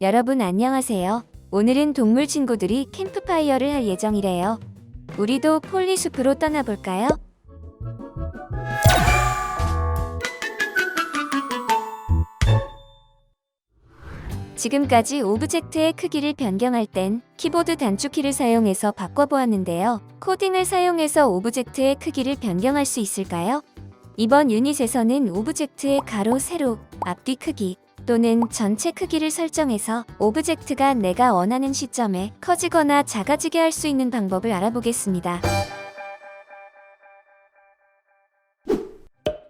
여러분 안녕하세요. 오늘은 동물 친구들이 캠프파이어를 할 예정이래요. 우리도 폴리숲으로 떠나볼까요? 지금까지 오브젝트의 크기를 변경할 땐 키보드 단축키를 사용해서 바꿔보았는데요. 코딩을 사용해서 오브젝트의 크기를 변경할 수 있을까요? 이번 유닛에서는 오브젝트의 가로, 세로, 앞뒤 크기 또는 전체 크기를 설정해서 오브젝트가 내가 원하는 시점에 커지거나 작아지게 할 수 있는 방법을 알아보겠습니다.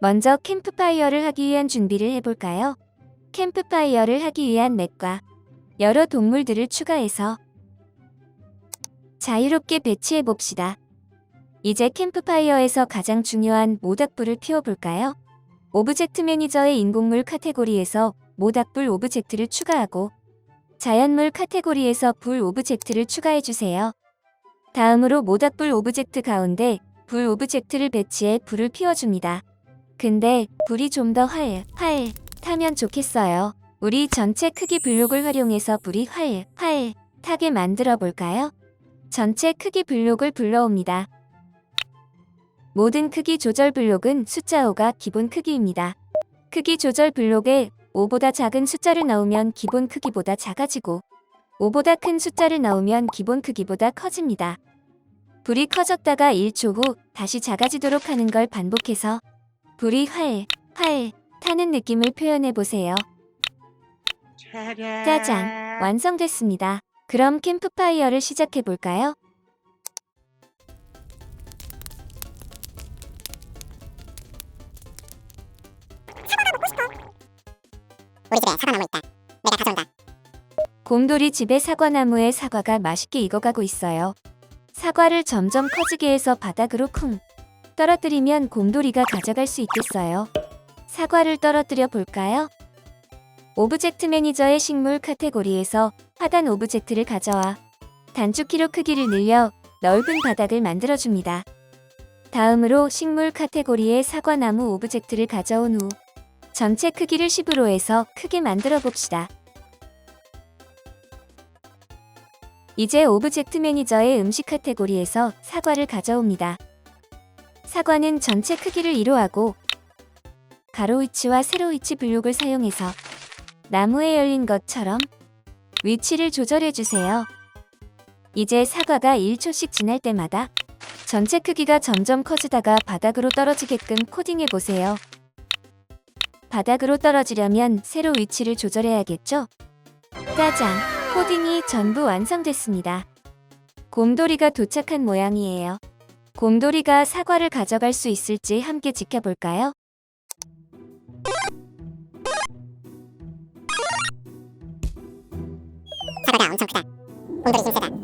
먼저 캠프파이어를 하기 위한 준비를 해볼까요? 캠프파이어를 하기 위한 맷과 여러 동물들을 추가해서 자유롭게 배치해봅시다. 이제 캠프파이어에서 가장 중요한 모닥불을 피워볼까요? 오브젝트 매니저의 인공물 카테고리에서 모닥불 오브젝트를 추가하고 자연물 카테고리에서 불 오브젝트를 추가해주세요. 다음으로 모닥불 오브젝트 가운데 불 오브젝트를 배치해 불을 피워줍니다. 근데 불이 좀 더 활 타면 좋겠어요. 우리 전체 크기 블록을 활용해서 불이 활 타게 만들어 볼까요? 전체 크기 블록을 불러옵니다. 모든 크기 조절 블록은 숫자 5가 기본 크기입니다. 크기 조절 블록에 5보다 작은 숫자를 넣으면 기본 크기보다 작아지고 5보다 큰 숫자를 넣으면 기본 크기보다 커집니다. 불이 커졌다가 1초 후 다시 작아지도록 하는 걸 반복해서 불이 활 타는 느낌을 표현해 보세요. 짜잔! 완성됐습니다. 그럼 캠프파이어를 시작해 볼까요? 우리 집에 사과나무 있다. 내가 가져온다. 곰돌이 집에 사과나무에 사과가 맛있게 익어가고 있어요. 사과를 점점 커지게 해서 바닥으로 쿵 떨어뜨리면 곰돌이가 가져갈 수 있겠어요. 사과를 떨어뜨려 볼까요? 오브젝트 매니저의 식물 카테고리에서 하단 오브젝트를 가져와 단축키로 크기를 늘려 넓은 바닥을 만들어줍니다. 다음으로 식물 카테고리의 사과나무 오브젝트를 가져온 후 전체 크기를 10으로 해서 크게 만들어 봅시다. 이제 오브젝트 매니저의 음식 카테고리에서 사과를 가져옵니다. 사과는 전체 크기를 2로 하고 가로 위치와 세로 위치 블록을 사용해서 나무에 열린 것처럼 위치를 조절해주세요. 이제 사과가 1초씩 지날 때마다 전체 크기가 점점 커지다가 바닥으로 떨어지게끔 코딩해보세요. 바닥으로 떨어지려면 세로 위치를 조절해야겠죠? 짜잔! 코딩이 전부 완성됐습니다. 곰돌이가 도착한 모양이에요. 곰돌이가 사과를 가져갈 수 있을지 함께 지켜볼까요? 사과가 엄청 크다. 곰돌이 힘 세다.